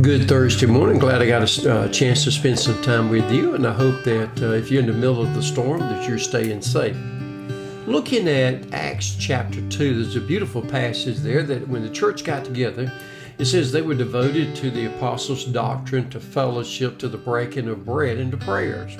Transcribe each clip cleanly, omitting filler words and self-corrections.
Good Thursday morning. Glad I got a chance to spend some time with you, and I hope that if you're in the middle of the storm that you're staying safe. Looking at Acts chapter 2, there's a beautiful passage there that when the church got together, it says they were devoted to the apostles' doctrine, to fellowship, to the breaking of bread, and to prayers.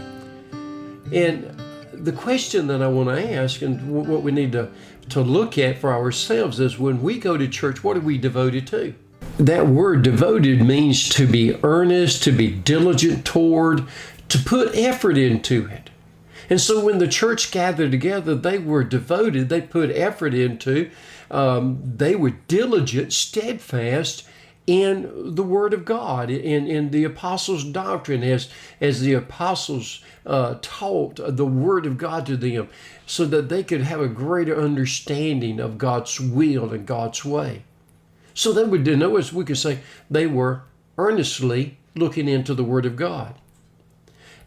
And the question that I want to ask and what we need to look at for ourselves is when we go to church, what are we devoted to? That word devoted means to be earnest, to be diligent toward, to put effort into it. And so when the church gathered together, they were devoted, they put effort into, they were diligent, steadfast in the Word of God, in the apostles' doctrine, as the apostles taught the Word of God to them, so that they could have a greater understanding of God's will and God's way. So they would know, as we could say, they were earnestly looking into the Word of God.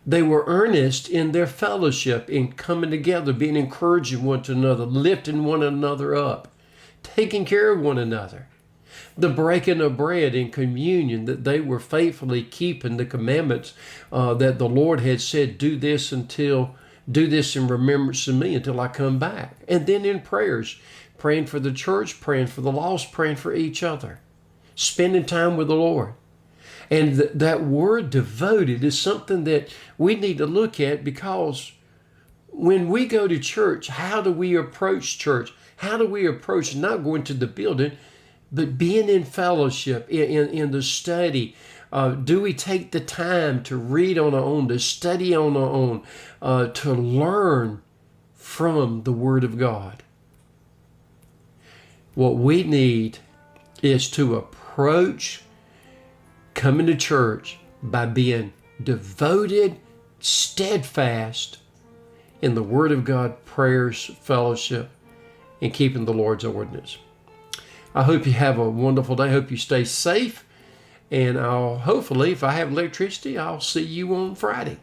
They were earnest in their fellowship, in coming together, being encouraging one to another, lifting one another up, taking care of one another. The breaking of bread in communion, that they were faithfully keeping the commandments that the Lord had said, do this in remembrance of me until I come back. And then in prayers, praying for the church, praying for the lost, praying for each other, spending time with the Lord. And that word devoted is something that we need to look at, because when we go to church, how do we approach church? How do we approach not going to the building, but being in fellowship, in the study? Do we take the time to read on our own, to study on our own, to learn from the Word of God? What we need is to approach coming to church by being devoted, steadfast in the Word of God, prayers, fellowship, and keeping the Lord's ordinance. I hope you have a wonderful day. I hope you stay safe. And hopefully, if I have electricity, I'll see you on Friday.